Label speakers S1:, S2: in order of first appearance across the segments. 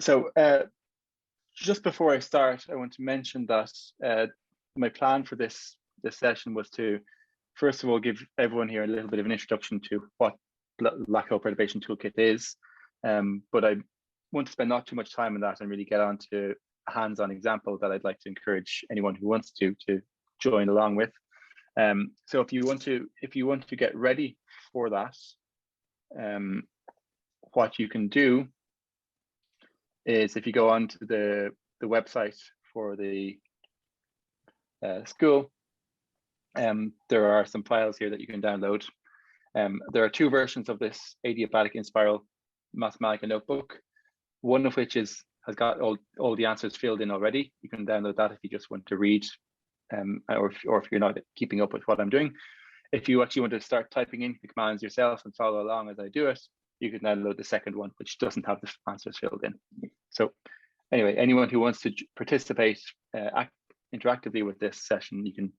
S1: So just before I start, I want to mention that my plan for this session was to, first of all, give everyone here a little bit of an introduction to what Black Hole Perturbation Toolkit is. But I want to spend not too much time on that and really get on to a hands-on example that I'd like to encourage anyone who wants to join along with. So if you want to get ready for that, what you can do is, if you go onto the website for the school, there are some files here that you can download. There are two versions of this Adiabatic inspiral Mathematica notebook, one of which has got all the answers filled in already. You can download that if you just want to read, or if you're not keeping up with what I'm doing. If you actually want to start typing in the commands yourself and follow along as I do it, you can download the second one, which doesn't have the answers filled in. So anyway, anyone who wants to participate interactively with this session, you can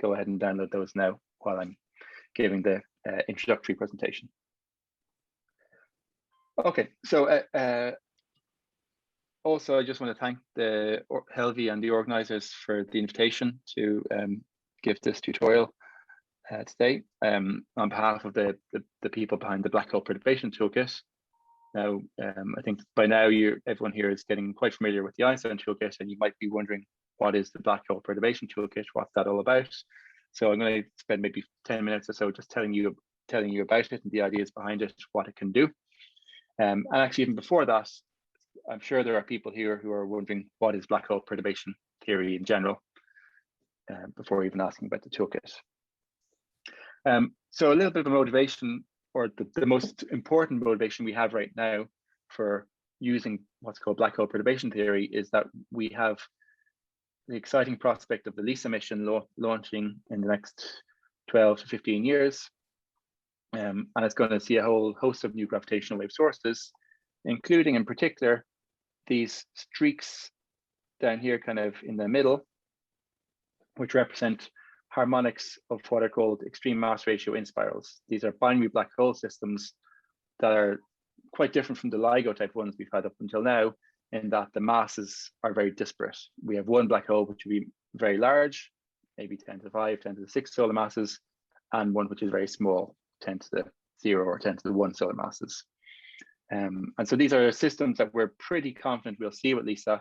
S1: go ahead and download those now while I'm giving the introductory presentation. Okay, so also I just want to thank the Helvi and the organizers for the invitation to give this tutorial today on behalf of the people behind the Black Hole Perturbation Toolkit. Now, I think by now everyone here is getting quite familiar with the Einstein Toolkit, and you might be wondering, what is the Black Hole Perturbation Toolkit? What's that all about? So I'm going to spend maybe 10 minutes or so just telling you about it and the ideas behind it, what it can do. And actually, even before that, I'm sure there are people here who are wondering, what is black hole perturbation theory in general, before even asking about the toolkit. So a little bit of a motivation, or the most important motivation we have right now for using what's called black hole perturbation theory, is that we have the exciting prospect of the LISA mission launching in the next 12 to 15 years. And it's going to see a whole host of new gravitational wave sources, including in particular these streaks down here kind of in the middle, which represent harmonics of what are called extreme mass ratio inspirals. These are binary black hole systems that are quite different from the LIGO type ones we've had up until now, in that the masses are very disparate. We have one black hole which would be very large, maybe 10 to the 5, 10 to the 6 solar masses, and one which is very small, 10 to the 0 or 10 to the 1 solar masses. And so these are systems that we're pretty confident we'll see with LISA,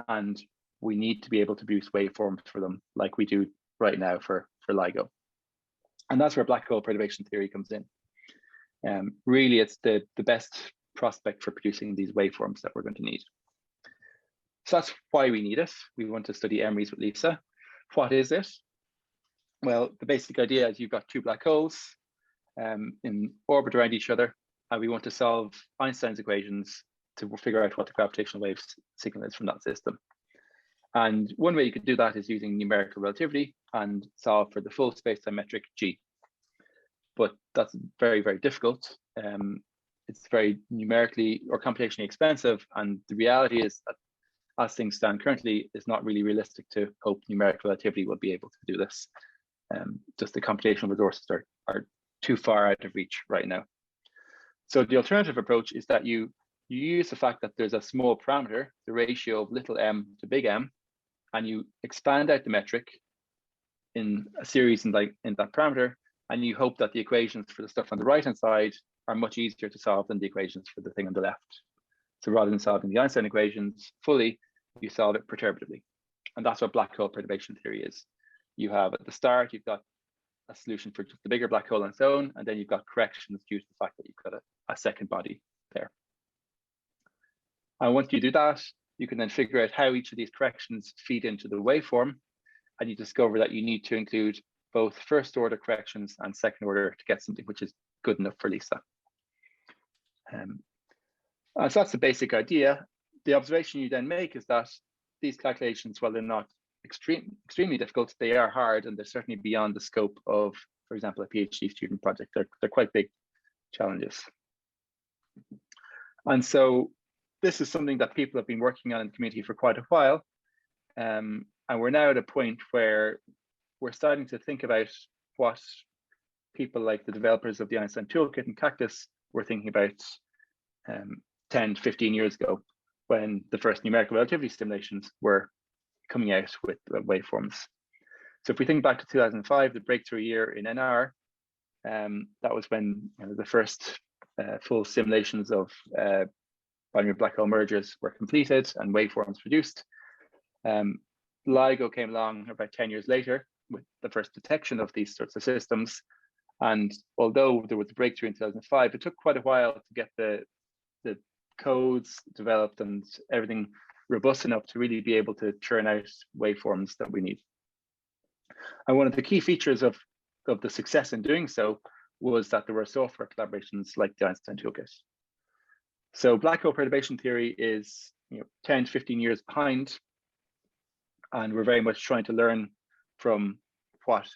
S1: and we need to be able to produce waveforms for them like we do right now for LIGO. And that's where black hole perturbation theory comes in. Really, it's the best prospect for producing these waveforms that we're going to need. So that's why we need it. We want to study MREs with LISA. What is it? Well, the basic idea is you've got two black holes in orbit around each other, and we want to solve Einstein's equations to figure out what the gravitational wave signal is from that system. And one way you could do that is using numerical relativity and solve for the full space-time metric G. But that's very, very difficult. It's very numerically or computationally expensive, and the reality is that, as things stand currently, it's not really realistic to hope numerical relativity will be able to do this. Just the computational resources are too far out of reach right now. So the alternative approach is that you use the fact that there's a small parameter, the ratio of little m to big M, and you expand out the metric in a series in that parameter, and you hope that the equations for the stuff on the right-hand side are much easier to solve than the equations for the thing on the left. So rather than solving the Einstein equations fully, you solve it perturbatively. And that's what black hole perturbation theory is. You have, at the start, you've got a solution for just the bigger black hole on its own, and then you've got corrections due to the fact that you've got a second body there. And once you do that, you can then figure out how each of these corrections feed into the waveform, and you discover that you need to include both first order corrections and second order to get something which is good enough for LISA. So that's the basic idea. The observation you then make is that these calculations, while they're not extremely difficult, they are hard, and they're certainly beyond the scope of, for example, a PhD student project. They're quite big challenges. And so this is something that people have been working on in the community for quite a while. And we're now at a point where we're starting to think about what people like the developers of the Einstein Toolkit and Cactus were thinking about 10 to 15 years ago. when the first numerical relativity simulations were coming out with waveforms. So if we think back to 2005, the breakthrough year in NR, that was when the first full simulations of binary black hole mergers were completed and waveforms produced. LIGO came along about 10 years later with the first detection of these sorts of systems. And although there was a breakthrough in 2005, it took quite a while to get the codes developed and everything robust enough to really be able to churn out waveforms that we need. And one of the key features of the success in doing so was that there were software collaborations like the Einstein Toolkit. So black hole perturbation theory is 10 to 15 years behind, and we're very much trying to learn from what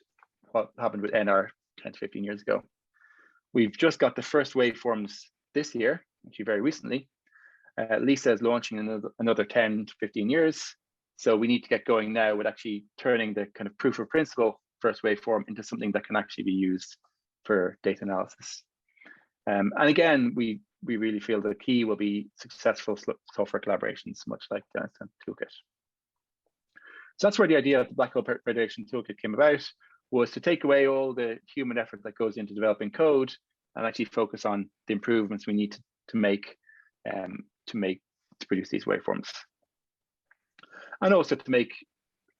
S1: happened with NR 10 to 15 years ago. We've just got the first waveforms this year, actually very recently. LISA is launching another 10 to 15 years. So we need to get going now with actually turning the kind of proof of principle first waveform into something that can actually be used for data analysis. And again, we really feel the key will be successful software collaborations, much like the Einstein Toolkit. So that's where the idea of the Black Hole Perturbation Toolkit came about, was to take away all the human effort that goes into developing code and actually focus on the improvements we need to make to produce these waveforms, and also to make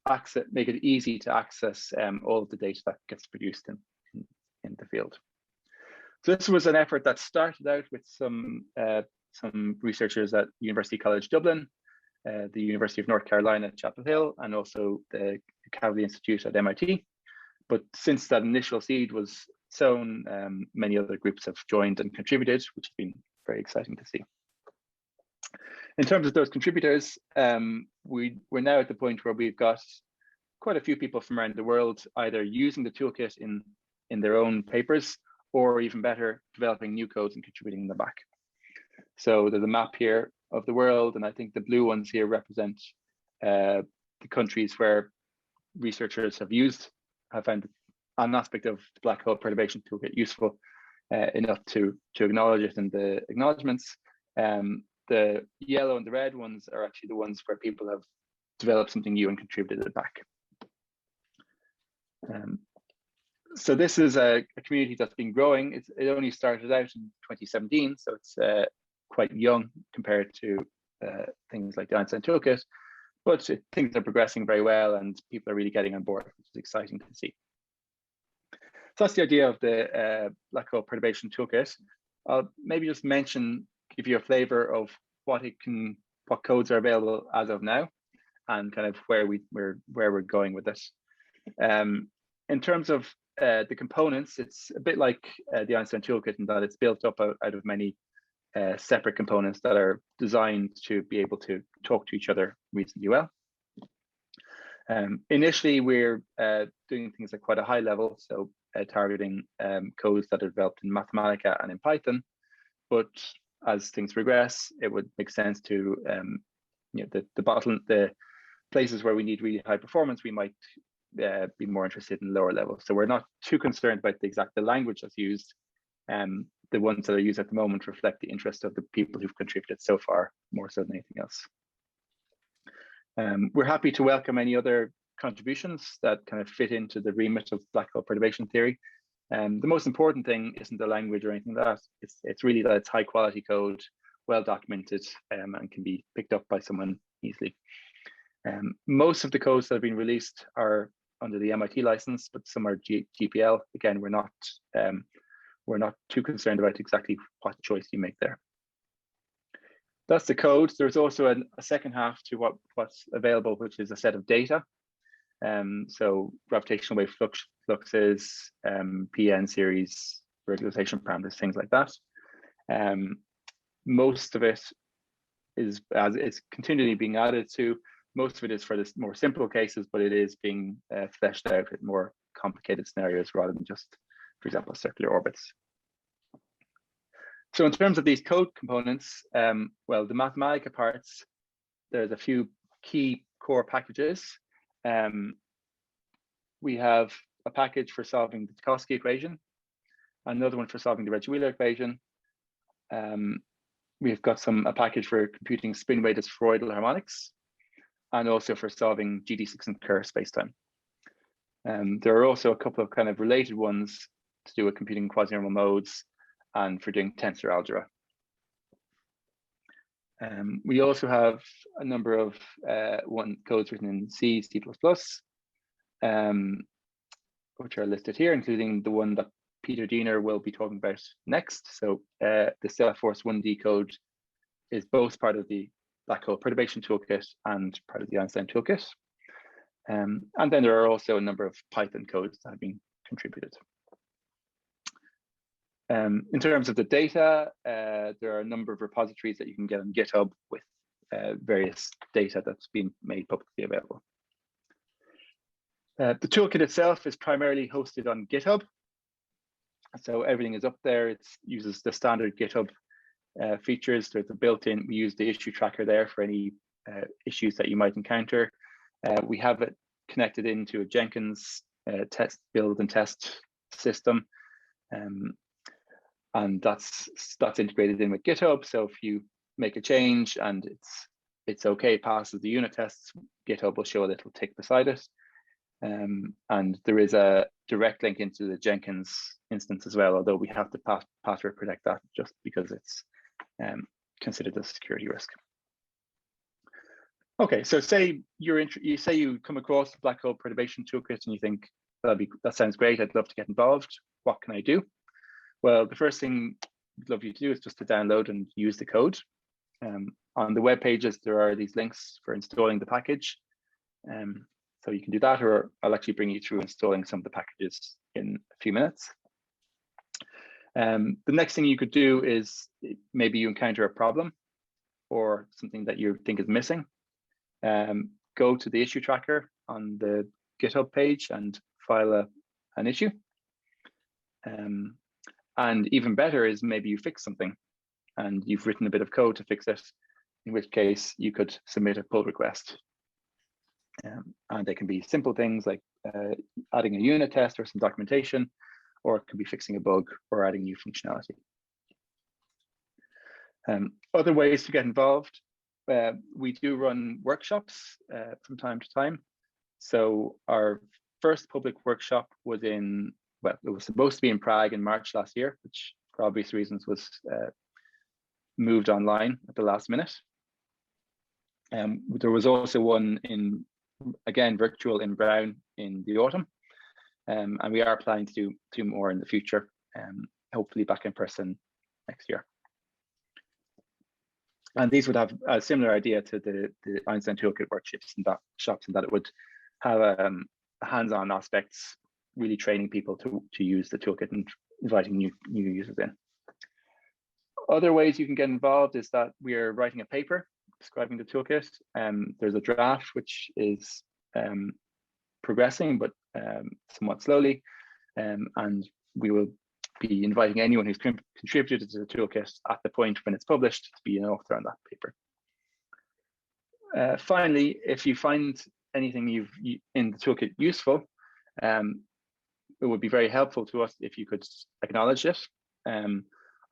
S1: it easy to access all of the data that gets produced in the field. So this was an effort that started out with some researchers at University College Dublin, the University of North Carolina at Chapel Hill, and also the Kavli Institute at MIT. But since that initial seed was sown, many other groups have joined and contributed, which has been very exciting to see. In terms of those contributors, we're now at the point where we've got quite a few people from around the world either using the toolkit in their own papers, or even better, developing new codes and contributing them back. So there's a map here of the world, and I think the blue ones here represent the countries where researchers have found an aspect of the Black Hole Perturbation Toolkit useful enough to acknowledge it in the acknowledgements. The yellow and the red ones are actually the ones where people have developed something new and contributed it back. So this is a community that's been growing. It only started out in 2017, so it's quite young compared to things like the Einstein Toolkit, but things are progressing very well and people are really getting on board, which is exciting to see. So that's the idea of the Black Hole Perturbation Toolkit. I'll maybe just give you a flavor of what codes are available as of now, and kind of where we're going with this. In terms of the components, it's a bit like the Einstein Toolkit in that it's built up out of many separate components that are designed to be able to talk to each other reasonably well. Initially, we're doing things at quite a high level, so targeting codes that are developed in Mathematica and in Python. But as things progress, it would make sense to the places where we need really high performance, we might be more interested in lower level. So we're not too concerned about the language that's used. The ones that are used at the moment reflect the interest of the people who've contributed so far, more so than anything else. We're happy to welcome any other contributions that kind of fit into the remit of black hole perturbation theory. The most important thing isn't the language or anything like that. It's really that it's high quality code, well documented, and can be picked up by someone easily. Most of the codes that have been released are under the MIT license, but some are GPL. Again, we're not too concerned about exactly what choice you make there. That's the code. There's also a second half to what's available, which is a set of data. So gravitational wave fluxes, PN series, regularization parameters, things like that. Most of it is, as it's continually being added to. Most of it is for the more simple cases, but it is being fleshed out with more complicated scenarios rather than just, for example, circular orbits. So in terms of these code components, well, the Mathematica parts, there's a few key core packages. We have a package for solving the Tchaikovsky equation, another one for solving the Reggie-Wheeler equation. we've got a package for computing spin-weighted spheroidal harmonics, and also for solving GD6 and Kerr spacetime. There are also a couple of kind of related ones to do with computing quasi-normal modes and for doing tensor algebra. We also have a number of codes written in C, C++, which are listed here, including the one that Peter Diener will be talking about next. So the Stellarforce 1D code is both part of the Black Hole Perturbation Toolkit and part of the Einstein Toolkit. And then there are also a number of Python codes that have been contributed. In terms of the data, there are a number of repositories that you can get on GitHub with various data that's been made publicly available. The toolkit itself is primarily hosted on GitHub. So everything is up there. It uses the standard GitHub features. There's a built-in, we use the issue tracker there for any issues that you might encounter. We have it connected into a Jenkins test build and test system. And that's integrated in with GitHub. So if you make a change and it's okay, passes the unit tests, GitHub will show a little tick beside it. And there is a direct link into the Jenkins instance as well, although we have to password protect that just because it's considered a security risk. Okay, so say you come across the Black Hole Perturbation Toolkit and you think that sounds great, I'd love to get involved. What can I do? Well, the first thing I'd love you to do is just to download and use the code. On the web pages, there are these links for installing the package. So you can do that, or I'll actually bring you through installing some of the packages in a few minutes. The next thing you could do is maybe you encounter a problem or something that you think is missing. Go to the issue tracker on the GitHub page and file an issue. And even better is maybe you fix something and you've written a bit of code to fix it, in which case you could submit a pull request. And they can be simple things like adding a unit test or some documentation, or it could be fixing a bug or adding new functionality. Other ways to get involved, we do run workshops from time to time. So our first public workshop was it was supposed to be in Prague in March last year, which for obvious reasons was moved online at the last minute. There was also one again, virtual in Brown in the autumn. And we are planning to do 2 more in the future, hopefully back in person next year. And these would have a similar idea to the Einstein Toolkit workshops and that it would have a hands-on aspects, really training people to use the toolkit and inviting new users in. Other ways you can get involved is that we are writing a paper describing the toolkit. There's a draft which is progressing, but somewhat slowly. And we will be inviting anyone who's contributed to the toolkit at the point when it's published to be an author on that paper. Finally, if you find anything in the toolkit useful, it would be very helpful to us if you could acknowledge it.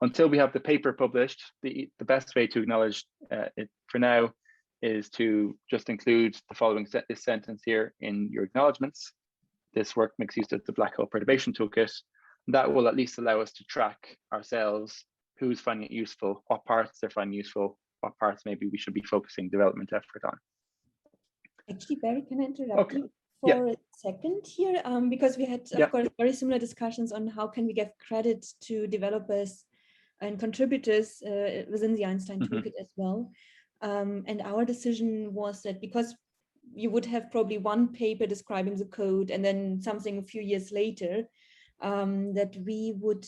S1: Until we have the paper published, the best way to acknowledge it for now is to just include the following this sentence here in your acknowledgements. This work makes use of the Black Hole Perturbation Toolkit. That will at least allow us to track ourselves who's finding it useful, what parts they're finding useful, what parts maybe we should be focusing development effort on.
S2: Actually, Barry, can I interrupt you for a second here? Because we had, of course, very similar discussions on how can we give credit to developers and contributors within the Einstein Toolkit as well. And our decision was that because you would have probably one paper describing the code and then something a few years later, that we would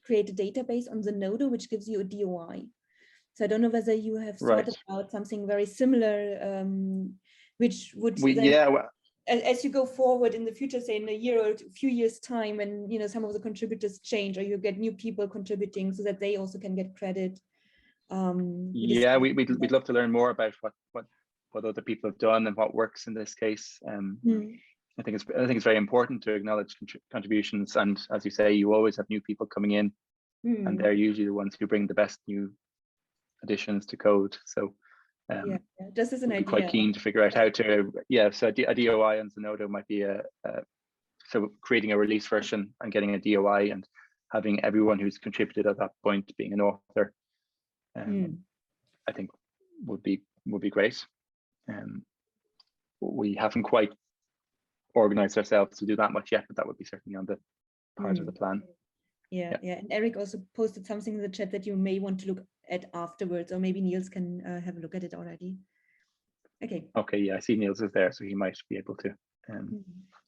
S2: create a database on the Nodo, which gives you a DOI. So I don't know whether you have thought about something very similar, which would as you go forward in the future, say in a year or a few years time, and some of the contributors change, or you get new people contributing, so that they also can get credit.
S1: We'd love to learn more about what other people have done and what works in this case. I think it's very important to acknowledge contributions, and as you say, you always have new people coming in and they're usually the ones who bring the best new additions to code. So
S2: just as an idea,
S1: quite keen to figure out how to, so a DOI on Zenodo might be so creating a release version and getting a DOI and having everyone who's contributed at that point being an author, I think would be great. We haven't quite organized ourselves to do that much yet, but that would be certainly on the part of the plan.
S2: Yeah. And Eric also posted something in the chat that you may want to look at afterwards, or maybe Niels can have a look at it already. Okay.
S1: Okay, yeah, I see Niels is there, so he might be able to.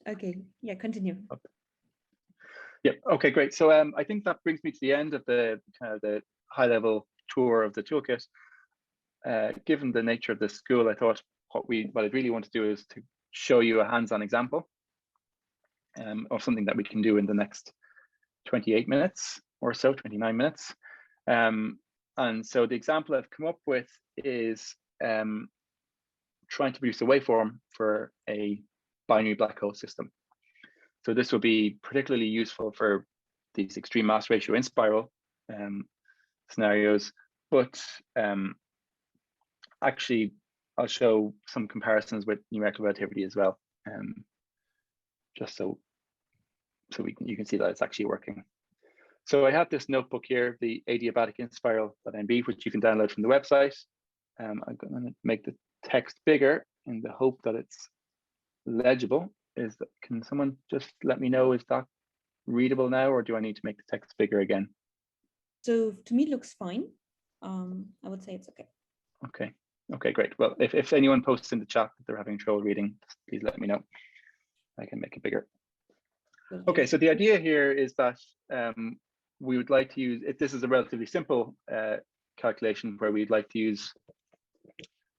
S2: Okay, yeah, continue.
S1: Yeah, okay, great. So I think that brings me to the end of the kind of the high-level tour of the toolkit. Given the nature of the school, I thought what I'd really want to do is to show you a hands-on example of something that we can do in the next 28 minutes or so, 29 minutes. And so the example I've come up with is trying to produce a waveform for a binary black hole system. So this will be particularly useful for these extreme mass ratio inspiral scenarios, but actually I'll show some comparisons with numerical relativity as well, just so you can see that it's actually working. So I have this notebook here, the Adiabatic inspiral.nb, which you can download from the website. I'm going to make the text bigger in the hope that it's legible. Can someone just let me know, is that readable now, or do I need to make the text bigger again?
S2: So to me it looks fine. I would say it's okay.
S1: Okay, great. Well, if anyone posts in the chat that they're having trouble reading, please let me know. I can make it bigger. Okay, so the idea here is that we would like to use, this is a relatively simple calculation where we'd like to use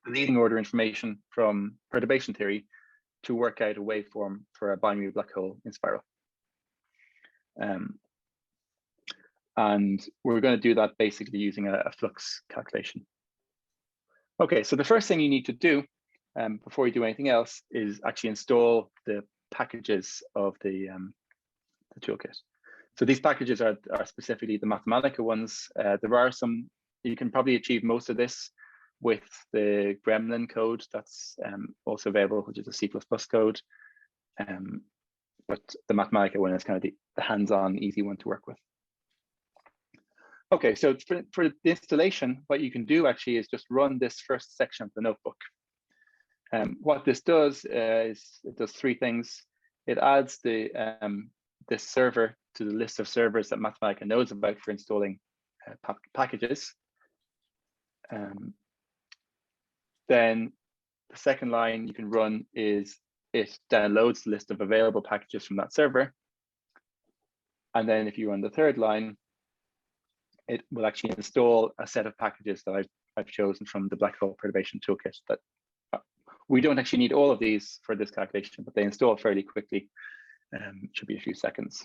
S1: the leading order information from perturbation theory to work out a waveform for a binary black hole inspiral. And we're going to do that basically using a flux calculation. Okay, so the first thing you need to do before you do anything else is actually install the packages of the toolkit. So these packages are specifically the Mathematica ones. There are some, you can probably achieve most of this with the Gremlin code that's also available, which is a C++ code. But the Mathematica one is kind of the hands-on, easy one to work with. Okay, so for the installation, what you can do actually is just run this first section of the notebook. What this does is it does three things. It adds this server to the list of servers that Mathematica knows about for installing packages. Then the second line you can run is it downloads the list of available packages from that server. And then if you run the third line, it will actually install a set of packages that I've chosen from the Black Hole Perturbation Toolkit. That we don't actually need all of these for this calculation, but they install fairly quickly. It should be a few seconds.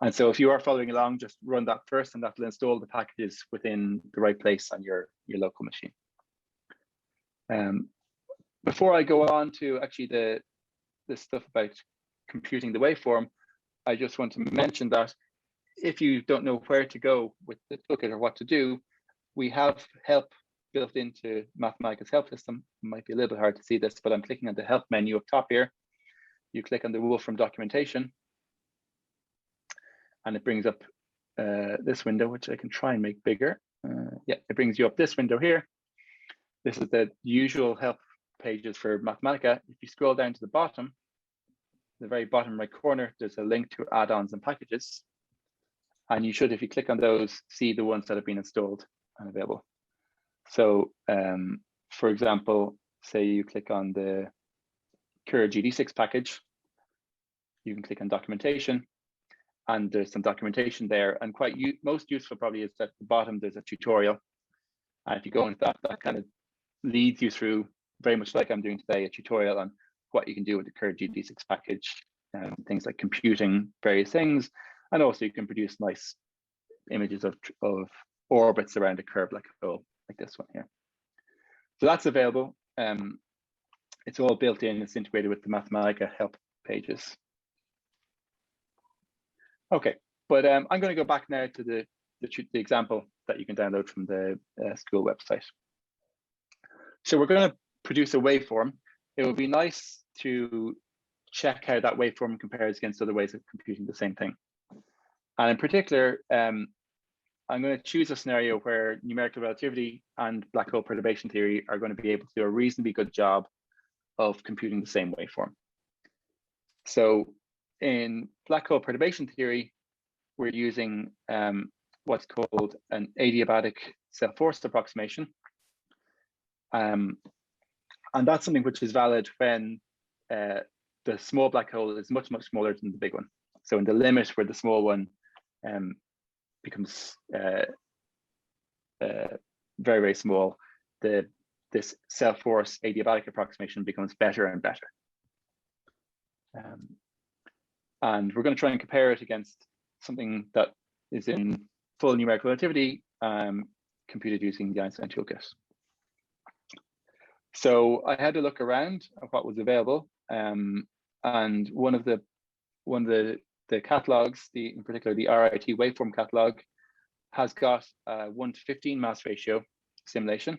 S1: And so if you are following along, just run that first, and that will install the packages within the right place on your local machine. Before I go on to actually the stuff about computing the waveform, I just want to mention that if you don't know where to go with the toolkit or what to do, we have help built into Mathematica's help system. It might be a little bit hard to see this, but I'm clicking on the help menu up top here. You click on the Wolfram documentation, and it brings up this window, which I can try and make bigger. Yeah, it brings you up this window here. This is the usual help pages for Mathematica. If you scroll down to the bottom, the very bottom right corner, there's a link to add-ons and packages. And you should, if you click on those, see the ones that have been installed and available. So for example, say you click on the Cura GD6 package, you can click on documentation, and there's some documentation there. And most useful probably is at the bottom, there's a tutorial. And if you go into that, that kind of leads you through, very much like I'm doing today, a tutorial on what you can do with the Cura GD6 package, things like computing various things. And also you can produce nice images of orbits around a curve like this one here. So that's available. It's all built in, it's integrated with the Mathematica help pages. Okay, But I'm going to go back now to the example that you can download from the school website. So we're going to produce a waveform. It would be nice to check how that waveform compares against other ways of computing the same thing. And in particular, I'm going to choose a scenario where numerical relativity and black hole perturbation theory are going to be able to do a reasonably good job of computing the same waveform. So in black hole perturbation theory, we're using what's called an adiabatic self-forced approximation. And that's something which is valid when the small black hole is much, much smaller than the big one. So in the limit where the small one becomes very, very small, this self-force adiabatic approximation becomes better and better. And we're going to try and compare it against something that is in full numerical relativity, computed using the Einstein toolkit. So I had to look around at what was available, and one of the catalogs, in particular the RIT waveform catalog, has got a 1:15 mass ratio simulation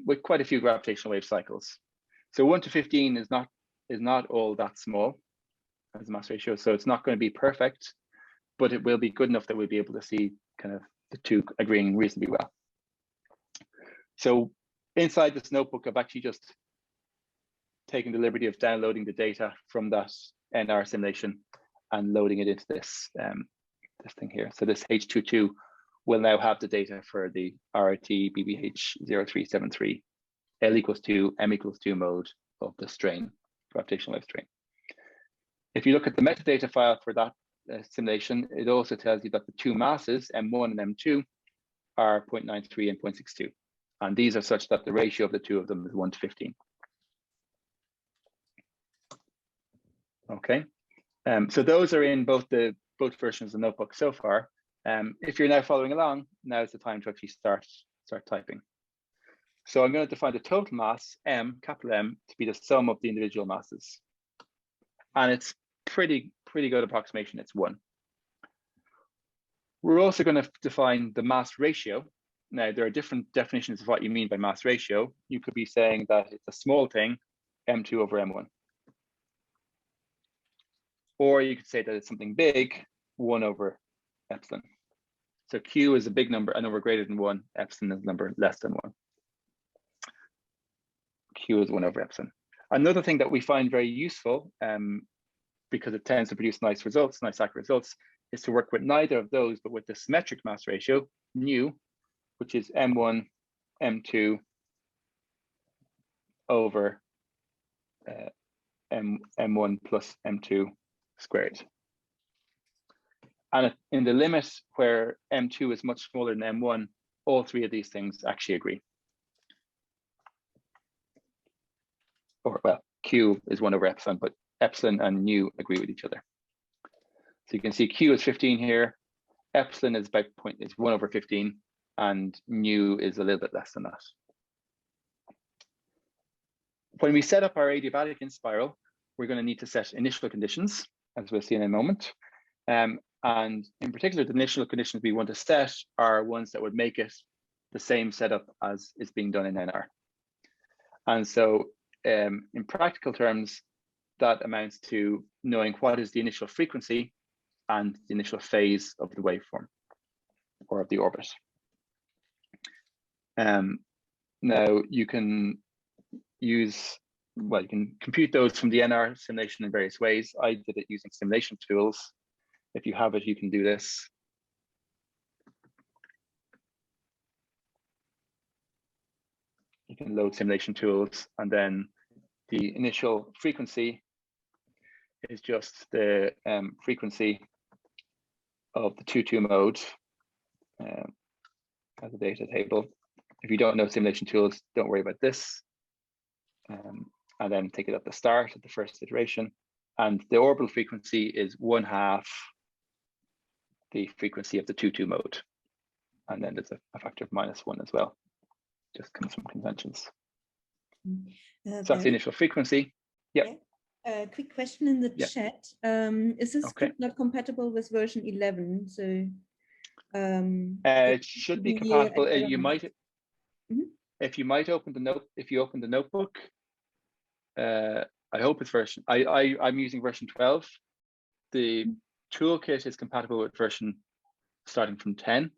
S1: with quite a few gravitational wave cycles. So 1:15 is not all that small as a mass ratio, so it's not going to be perfect, but it will be good enough that we'll be able to see kind of the two agreeing reasonably well. So inside this notebook, I've actually just taken the liberty of downloading the data from that NR simulation and loading it into this this thing here. So this H22 will now have the data for the RIT BBH 0373 L equals 2, M equals 2 mode of the strain, gravitational wave strain. If you look at the metadata file for that simulation, it also tells you that the two masses, M1 and M2, are 0.93 and 0.62. And these are such that the ratio of the two of them is 1:15. Okay, so those are in both versions of the notebook so far. If you're now following along, now is the time to actually start typing. So I'm going to define the total mass, M, capital M, to be the sum of the individual masses. And it's pretty good approximation, it's 1. We're also going to define the mass ratio. Now, there are different definitions of what you mean by mass ratio. You could be saying that it's a small thing, M2 over M1. Or you could say that it's something big, 1 over epsilon. So Q is a big number, a number greater than 1, epsilon is a number less than 1. Q is 1 over epsilon. Another thing that we find very useful, because it tends to produce nice accurate results, is to work with neither of those, but with the symmetric mass ratio, nu, which is M1, M2 over M1 plus M2 squared. And in the limit where M2 is much smaller than M1, all three of these things actually agree. Or well, Q is 1 over epsilon, but epsilon and nu agree with each other. So you can see Q is 15 here, epsilon is 1 over 15, and nu is a little bit less than that. When we set up our adiabatic inspiral, we're going to need to set initial conditions, as we'll see in a moment. And in particular, the initial conditions we want to set are ones that would make it the same setup as is being done in NR. And so in practical terms, that amounts to knowing what is the initial frequency and the initial phase of the waveform or of the orbit. Now you can you can compute those from the NR simulation in various ways. I did it using simulation tools. If you have it, you can do this. You can load simulation tools, and then the initial frequency is just the frequency of the 2-2 mode as a data table. If you don't know simulation tools, don't worry about this. And then take it at the start at the first iteration. And the orbital frequency is 1/2 the frequency of the 2-2 mode. And then there's a factor of -1 as well. Just comes from conventions. So that's the initial frequency. Yep.
S2: A quick question in the chat. Is this script not compatible with version 11? So
S1: it should be compatible. You might, if you open the notebook, I hope it's version. I'm using version 12. The toolkit is compatible with version starting from 10.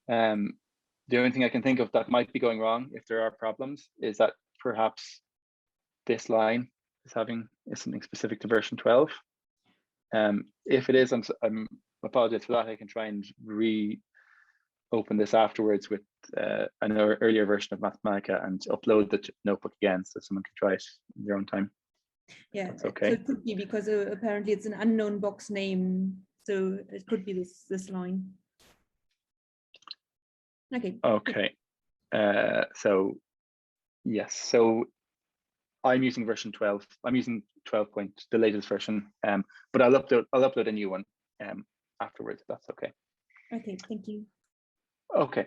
S1: The only thing I can think of that might be going wrong, if there are problems, is that perhaps this line is something specific to version 12. If it is, I'm apologize for that. I can try and reopen this afterwards with an earlier version of Mathematica and upload the notebook again so someone can try it in their own time.
S2: Yeah,
S1: that's okay.
S2: So it could be because apparently it's an unknown box name, so it could be this line. Okay.
S1: Okay. So yes, so I'm using version 12. I'm using 12 point, the latest version, but I'll upload a new one afterwards, if that's okay.
S2: Okay, thank you.
S1: Okay,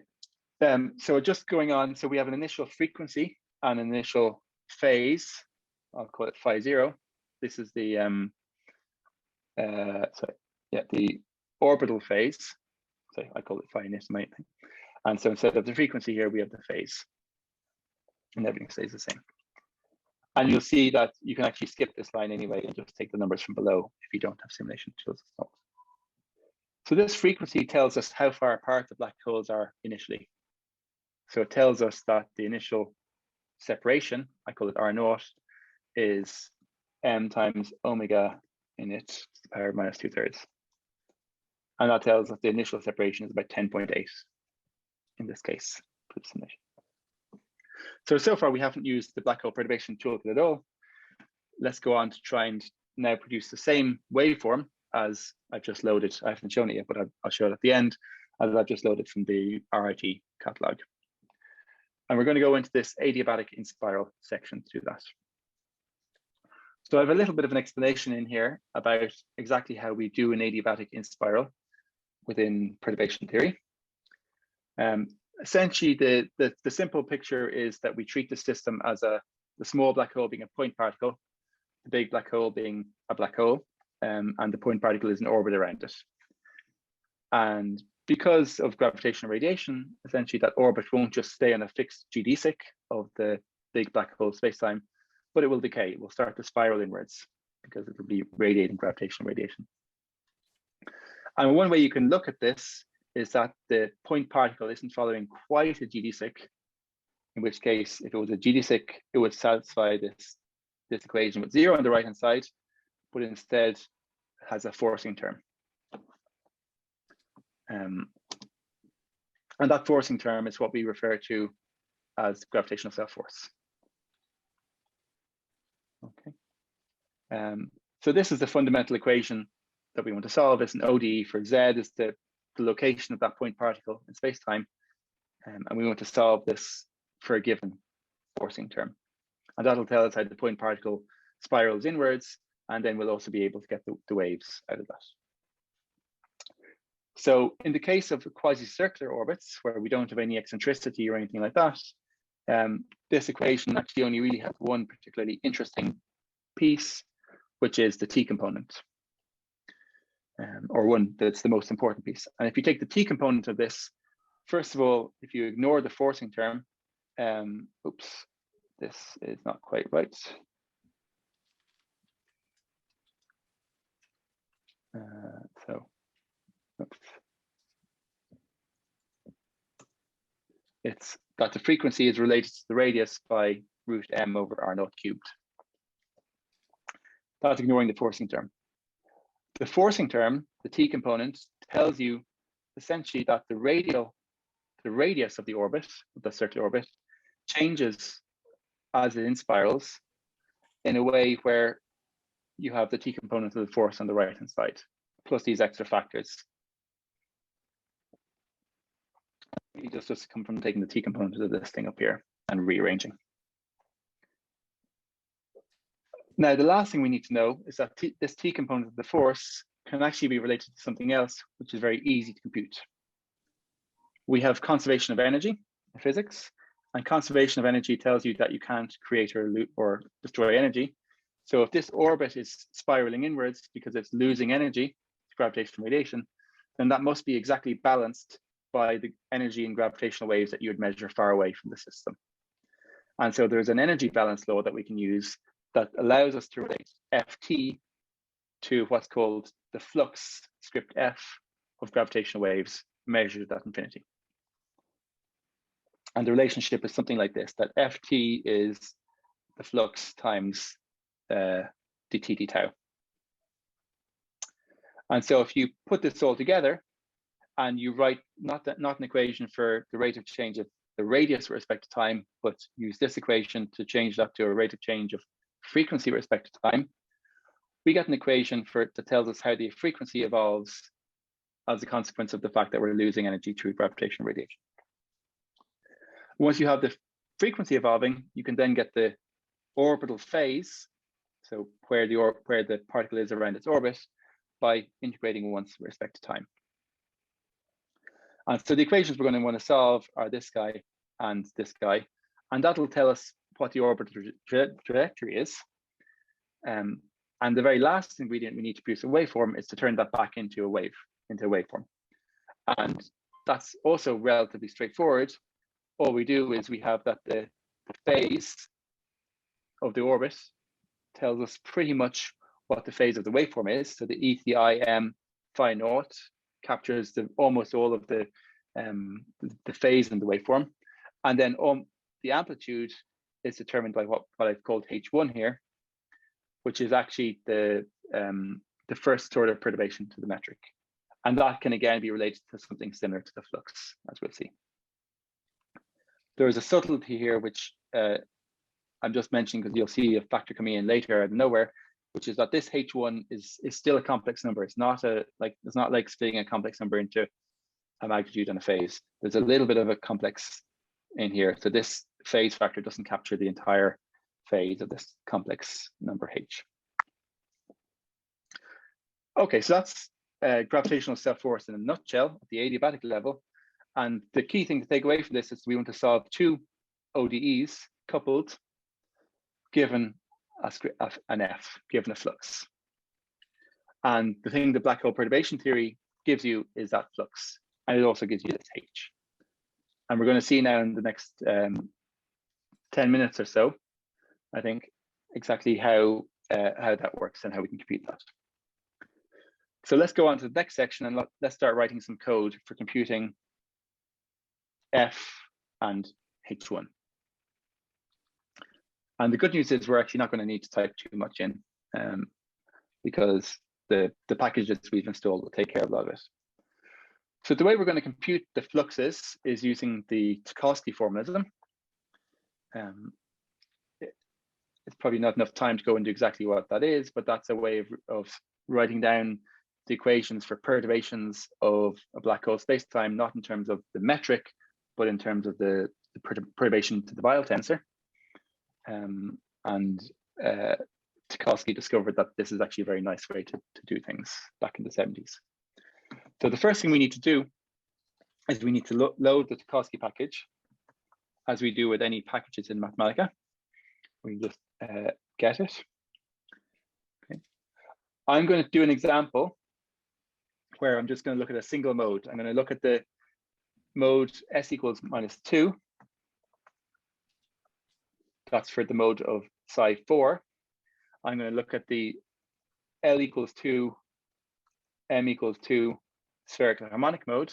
S1: so just going on, so we have an initial frequency and an initial phase. I'll call it phi 0. This is the the orbital phase. So I call it phi init, and so instead of the frequency here, we have the phase, and everything stays the same. And you'll see that you can actually skip this line anyway and just take the numbers from below if you don't have simulation tools. So this frequency tells us how far apart the black holes are initially. So it tells us that the initial separation, I call it R0, is m times omega init to the power of -2/3. And that tells us the initial separation is about 10.8 in this case for the simulation. So far we haven't used the Black Hole Perturbation Toolkit at all. Let's go on to try and now produce the same waveform as I've just loaded. I haven't shown it yet, but I'll show it at the end, as I've just loaded from the RIT catalog. And we're going to go into this adiabatic inspiral section to do that. So I have a little bit of an explanation in here about exactly how we do an adiabatic inspiral within perturbation theory. Essentially, the simple picture is that we treat the system as the small black hole being a point particle, the big black hole being a black hole, and the point particle is an orbit around it. And because of gravitational radiation, essentially that orbit won't just stay on a fixed geodesic of the big black hole spacetime, but it will decay. It will start to spiral inwards because it will be radiating gravitational radiation. And one way you can look at this is that the point particle isn't following quite a geodesic, in which case, if it was a geodesic, it would satisfy this equation with 0 on the right-hand side, but instead has a forcing term. And that forcing term is what we refer to as gravitational self-force. Okay. So this is the fundamental equation that we want to solve. It's an ODE for Z is the location of that point particle in space-time, and we want to solve this for a given forcing term. And that'll tell us how the point particle spirals inwards, and then we'll also be able to get the waves out of that. So in the case of quasi-circular orbits, where we don't have any eccentricity or anything like that, this equation actually only really has one particularly interesting piece, which is the T component. Or one that's the most important piece. And if you take the T component of this, first of all, if you ignore the forcing term, oops, this is not quite right. Oops. It's that the frequency is related to the radius by root m over r0 cubed. That's ignoring the forcing term. The forcing term, the T component, tells you essentially that the radius of the orbit, of the circular orbit, changes as it inspirals in a way where you have the T component of the force on the right-hand side, plus these extra factors. You just come from taking the T component of this thing up here and rearranging. Now, the last thing we need to know is that this T component of the force can actually be related to something else, which is very easy to compute. We have conservation of energy in physics, and conservation of energy tells you that you can't create or destroy energy. So if this orbit is spiraling inwards because it's losing energy to gravitational radiation, then that must be exactly balanced by the energy in gravitational waves that you would measure far away from the system. And so there's an energy balance law that we can use that allows us to relate Ft to what's called the flux script F of gravitational waves measured at infinity. And the relationship is something like this, that Ft is the flux times dt d tau. And so if you put this all together and you write not an equation for the rate of change of the radius with respect to time, but use this equation to change that to a rate of change of frequency with respect to time, we get an equation that tells us how the frequency evolves as a consequence of the fact that we're losing energy through gravitational radiation. Once you have the frequency evolving, you can then get the orbital phase, so where the particle is around its orbit, by integrating once with respect to time. And so the equations we're going to want to solve are this guy and this guy, and that'll tell us what the orbital trajectory is. And the very last ingredient we need to produce a waveform is to turn that back into a waveform. And that's also relatively straightforward. All we do is we have that the phase of the orbit tells us pretty much what the phase of the waveform is. So the ETIM phi naught captures almost all of the phase in the waveform. And then the amplitude is determined by what I've called H1 here, which is actually the first sort of perturbation to the metric. And that can again be related to something similar to the flux, as we'll see. There is a subtlety here, which I'm just mentioning because you'll see a factor coming in later out of nowhere, which is that this H1 is still a complex number. It's not like splitting a complex number into a magnitude and a phase. There's a little bit of a complex in here. So this phase factor doesn't capture the entire phase of this complex number H. Okay, so that's gravitational self-force in a nutshell at the adiabatic level. And the key thing to take away from this is we want to solve two ODEs coupled, given an F, given a flux. And the thing the black hole perturbation theory gives you is that flux, and it also gives you this H. And we're going to see now in the next 10 minutes or so, I think, exactly how that works and how we can compute that. So let's go on to the next section and let's start writing some code for computing F and H1. And the good news is we're actually not going to need to type too much in because the packages we've installed will take care of a lot of it. So the way we're going to compute the fluxes is using the Tarkovsky formalism. It's probably not enough time to go into exactly what that is, but that's a way of writing down the equations for perturbations of a black hole spacetime, not in terms of the metric, but in terms of the perturbation to the Weyl tensor. Tarkovsky discovered that this is actually a very nice way to do things back in the 70s. So the first thing we need to do is we need to load the Tarkovsky package, as we do with any packages in Mathematica. We just get it. Okay. I'm going to do an example where I'm just going to look at a single mode. I'm going to look at the mode s equals -2. That's for the mode of psi 4. I'm going to look at the L equals 2, M equals 2 spherical harmonic mode.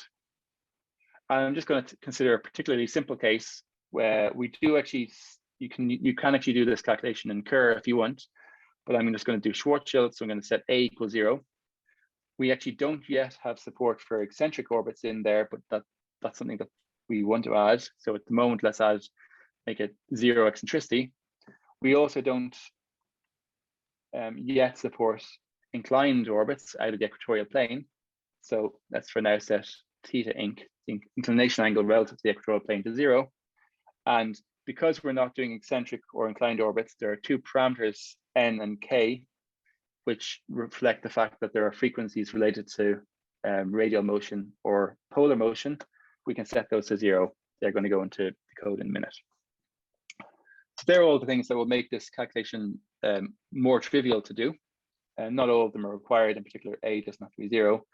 S1: And I'm just going to consider a particularly simple case where we do actually, you can actually do this calculation in Kerr if you want, but I'm just going to do Schwarzschild, so I'm going to set A equals 0. We actually don't yet have support for eccentric orbits in there, but that's something that we want to add. So at the moment, let's make it 0 eccentricity. We also don't yet support inclined orbits out of the equatorial plane. So let's for now set theta inc, the inclination angle relative to the equatorial plane, to 0. And because we're not doing eccentric or inclined orbits, there are two parameters, n and k, which reflect the fact that there are frequencies related to radial motion or polar motion. We can set those to 0. They're going to go into the code in a minute. So they're all the things that will make this calculation more trivial to do. And not all of them are required. In particular, A doesn't have to be 0.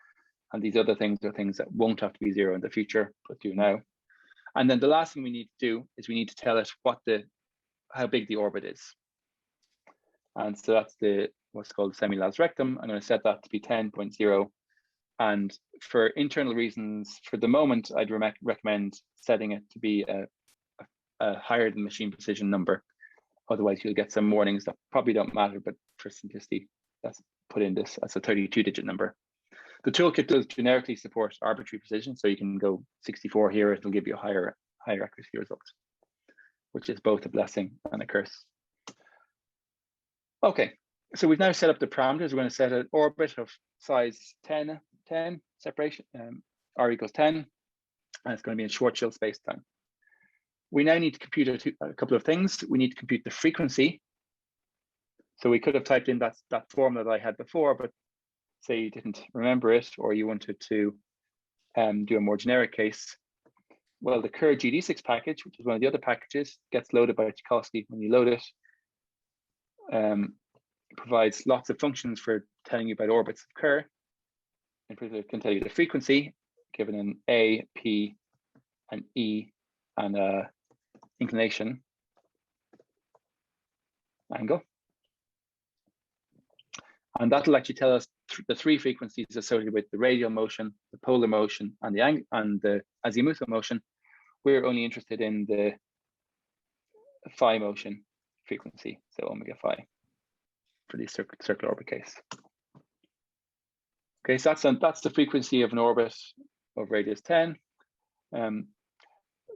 S1: And these other things are things that won't have to be 0 in the future, but do now. And then the last thing we need to do is we need to tell it how big the orbit is. And so that's what's called the semi-Laplace rectum. I'm going to set that to be 10.0. And for internal reasons, for the moment, I'd recommend setting it to be a higher than machine precision number. Otherwise, you'll get some warnings that probably don't matter, but for simplicity, let's put in this as a 32-digit number. The toolkit does generically support arbitrary precision, so you can go 64 here, it'll give you a higher accuracy result, which is both a blessing and a curse. Okay, so we've now set up the parameters. We're going to set an orbit of size 10 separation, r equals 10, and it's going to be in Schwarzschild space-time. We now need to compute a couple of things. We need to compute the frequency. So we could have typed in that formula that I had before, but say you didn't remember it, or you wanted to do a more generic case. Well, the Kerr GD6 package, which is one of the other packages, gets loaded by Tchaikovsky when you load it. Provides lots of functions for telling you about orbits of Kerr. In particular, it can tell you the frequency, given an A, P, and E, and inclination angle. And that'll actually tell us the 3 frequencies associated with the radial motion, the polar motion, and the azimuthal motion. We're only interested in the phi motion frequency, so omega phi, for the circular orbit case. Okay, so that's the frequency of an orbit of radius 10.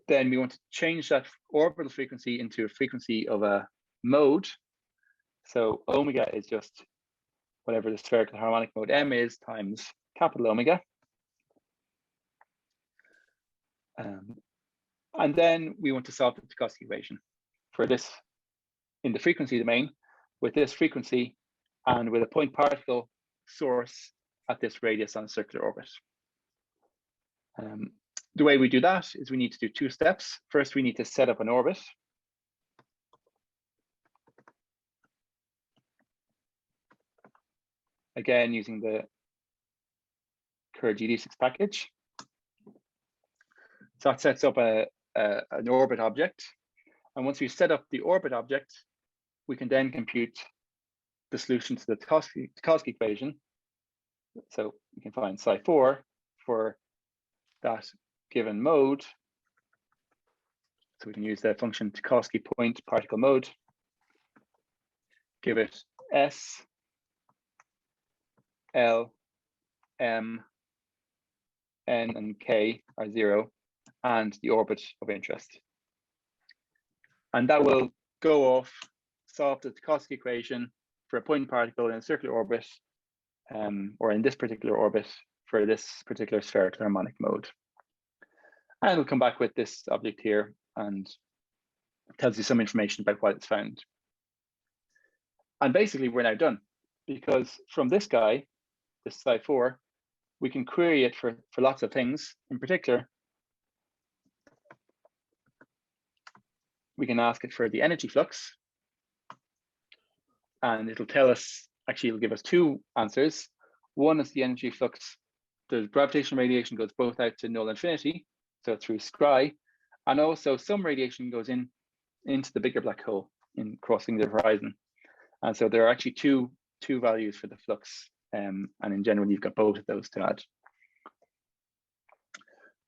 S1: Then we want to change that orbital frequency into a frequency of a mode. So omega is just whatever the spherical harmonic mode m is times capital omega. And then we want to solve the Tchaikovsky equation for this in the frequency domain with this frequency and with a point particle source at this radius on a circular orbit. The way we do that is we need to do 2 steps. First, we need to set up an orbit. Again, using the Kerr GD6 package. So that sets up an orbit object. And once we set up the orbit object, we can then compute the solution to the Tchaikovsky equation. So we can find psi4 for that given mode. So we can use the function Tchaikovsky point particle mode, give it S, L, M, N, and K are 0, and the orbit of interest. And that will go off, solve the Tchaikovsky equation for a point particle in a circular orbit, or in this particular orbit for this particular spherical harmonic mode. And we'll come back with this object here and tells you some information about what it's found. And basically we're now done, because from this guy, this psi4, we can query it for lots of things. In particular, we can ask it for the energy flux, and it'll tell us, actually it'll give us 2 answers. One is the energy flux, the gravitational radiation goes both out to null infinity, so through scry, and also some radiation goes into the bigger black hole in crossing the horizon. And so there are actually two values for the flux, and in general, you've got both of those to add.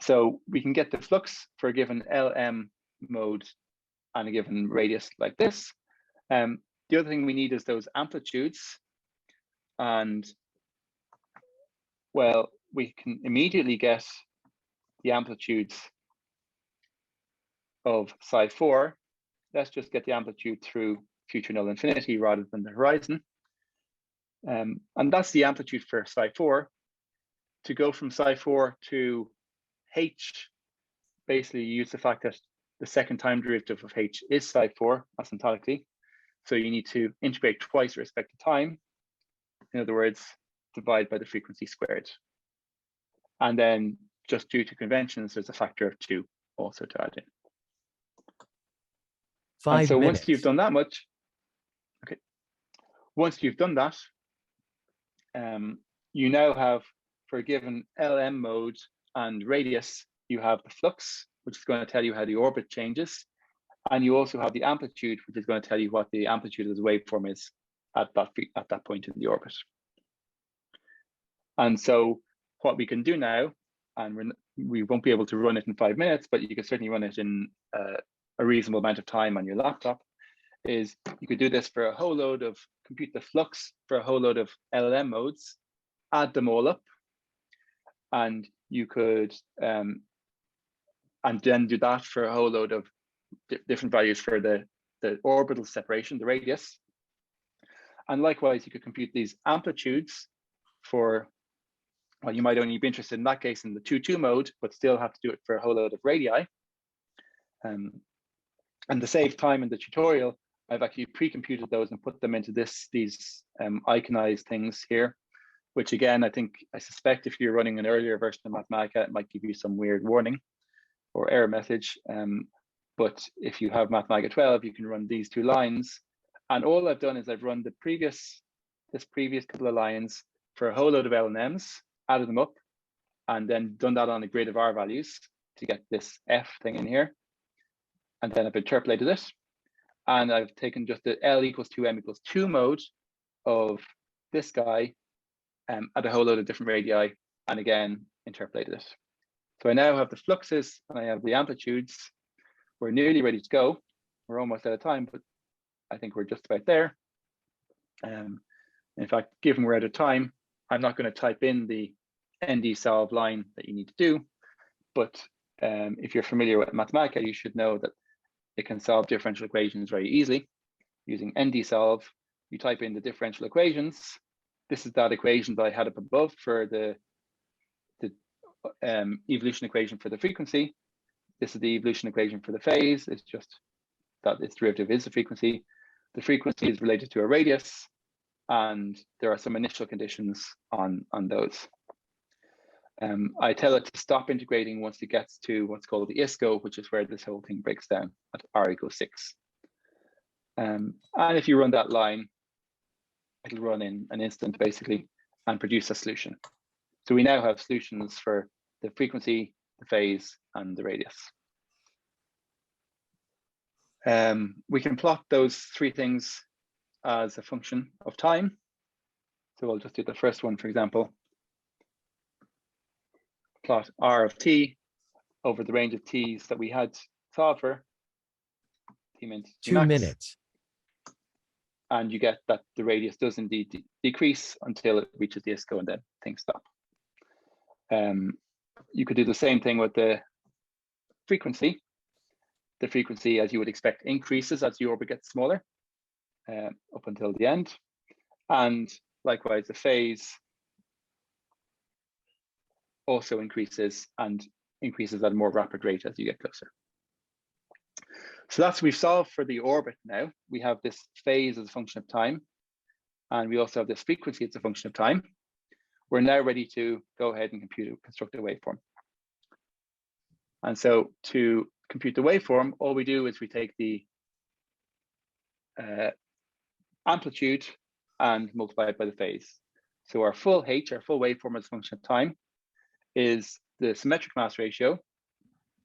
S1: So we can get the flux for a given LM mode and a given radius like this. The other thing we need is those amplitudes. And well, we can immediately get the amplitudes of psi4. Let's just get the amplitude through future null infinity rather than the horizon. And that's the amplitude for psi4. To go from psi4 to h, basically you use the fact that the second time derivative of h is psi4 asymptotically. So you need to integrate twice with respect to time. In other words, divide by the frequency squared. And then just due to conventions, there's a factor of 2 also to add in.
S3: 5
S1: and so
S3: minutes.
S1: once you've done that much, okay. Once you've done that, you now have, for a given LM mode and radius, you have the flux, which is going to tell you how the orbit changes. And you also have the amplitude, which is going to tell you what the amplitude of the waveform is at that point in the orbit. And so what we can do now, and we won't be able to run it in 5 minutes, but you can certainly run it in a reasonable amount of time on your laptop, is you could do this for a whole load of, compute the flux for a whole load of LLM modes, add them all up, and you could, and then do that for a whole load of different values for the orbital separation, the radius. And likewise, you could compute these amplitudes for, well, you might only be interested in that case in the 2-2 mode, but still have to do it for a whole load of radii. And to save time in the tutorial, I've actually pre-computed those and put them into these iconized things here, which again, I suspect if you're running an earlier version of Mathematica, it might give you some weird warning or error message. But if you have Mathematica 12, you can run these 2 lines. And all I've done is I've run this previous couple of lines for a whole load of LNMs, added them up, and then done that on a grid of R values to get this F thing in here. And then I've interpolated it. And I've taken just the L equals 2, M equals 2 mode of this guy at a whole load of different radii, and again, interpolated it. So I now have the fluxes and I have the amplitudes. We're nearly ready to go. We're almost out of time, but I think we're just about there. In fact, given we're out of time, I'm not going to type in the ND solve line that you need to do, but if you're familiar with Mathematica, you should know that it can solve differential equations very easily using ND solve. You type in the differential equations. This is that equation that I had up above for the evolution equation for the frequency. This is the evolution equation for the phase. It's just that its derivative is the frequency. The frequency is related to a radius, and there are some initial conditions on those. I tell it to stop integrating once it gets to what's called the ISCO, which is where this whole thing breaks down at R equals 6. And if you run that line, it'll run in an instant basically and produce a solution. So we now have solutions for the frequency, the phase, and the radius. We can plot those 3 things as a function of time. So I'll just do the first one, for example. Plot R of t over the range of t's that we had solved for. T min, T
S3: 2
S1: max.
S3: minutes.
S1: And you get that the radius does indeed decrease until it reaches the ISCO and then things stop. You could do the same thing with the frequency. The frequency, as you would expect, increases as the orbit gets smaller up until the end. And likewise, the phase also increases and increases at a more rapid rate as you get closer. So we've solved for the orbit now. We have this phase as a function of time, and we also have this frequency as a function of time. We're now ready to go ahead and construct a waveform. And so to compute the waveform, all we do is we take the amplitude and multiply it by the phase. So our full H, our full waveform as a function of time, is the symmetric mass ratio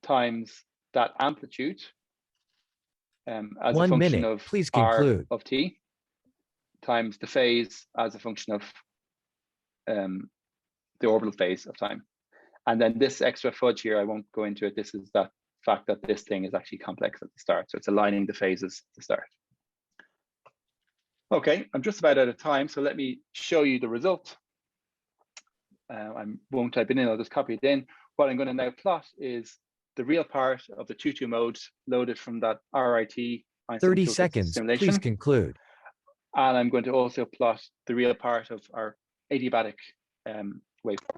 S1: times that amplitude as
S3: 1
S1: a function
S3: minute.
S1: of
S3: Please
S1: R
S3: conclude.
S1: of t times the phase as a function of the orbital phase of time. And then this extra fudge here, I won't go into it. This is that fact that this thing is actually complex at the start. So it's aligning the phases at the start. Okay, I'm just about out of time. So let me show you the result. I won't type it in, I'll just copy it in. What I'm going to now plot is the real part of the 2-2 mode loaded from that RIT
S3: 30 seconds,
S1: simulation.
S3: please conclude.
S1: And I'm going to also plot the real part of our adiabatic waveform.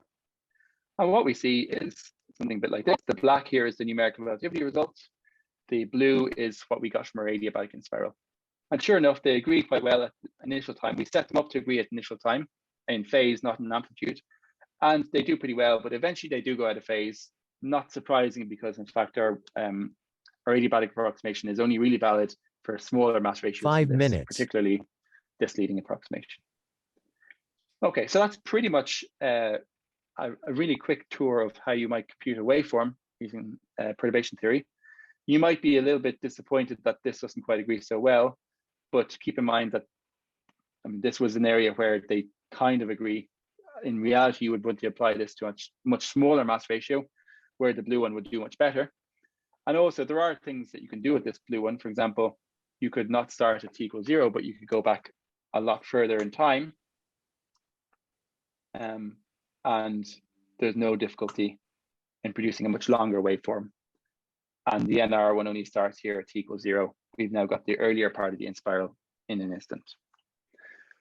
S1: And what we see is something a bit like this. The black here is the numerical relativity results. The blue is what we got from our adiabatic inspiral. And sure enough, they agree quite well at initial time. We set them up to agree at initial time in phase, not in amplitude. And they do pretty well, but eventually they do go out of phase. Not surprising, because in fact our adiabatic approximation is only really valid for smaller mass ratios.
S3: 5 minutes.
S1: Particularly this leading approximation. Okay, so that's pretty much a really quick tour of how you might compute a waveform using perturbation theory. You might be a little bit disappointed that this doesn't quite agree so well, but keep in mind that this was an area where they kind of agree. In reality, you would want to apply this to a much smaller mass ratio, where the blue one would do much better. And also, there are things that you can do with this blue one. For example, you could not start at t equals 0, but you could go back a lot further in time. And there's no difficulty in producing a much longer waveform. And the NR one only starts here at t equals 0. We've now got the earlier part of the inspiral in an instant.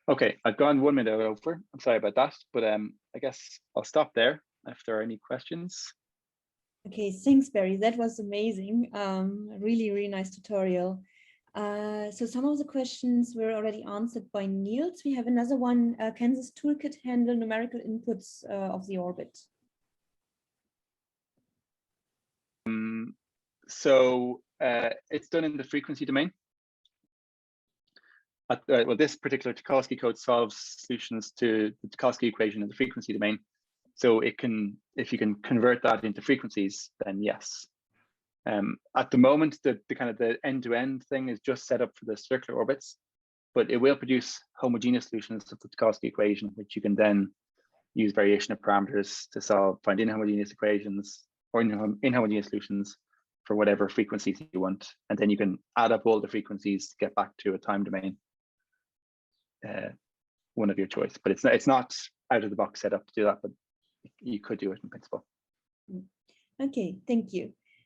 S1: Okay, I've gone 1 minute over. I'm sorry about that, but I guess I'll stop there if there are any questions.
S2: Okay, thanks, Barry. That was amazing. Really, really nice tutorial. So some of the questions were already answered by Niels. We have another one. Can this toolkit handle numerical inputs of the orbit?
S1: So it's done in the frequency domain. Well, this particular Tarkovsky code solves solutions to the Tarkovsky equation in the frequency domain. So it can, if you can convert that into frequencies, then yes. At the moment, the kind of the end-to-end thing is just set up for the circular orbits, but it will produce homogeneous solutions of the Tarkovsky equation, which you can then use variation of parameters to find inhomogeneous equations or inhomogeneous solutions for whatever frequencies you want. And then you can add up all the frequencies to get back to a time domain, one of your choice. But it's not out of the box set up to do that, but you could do it in principle.
S2: Okay, thank you.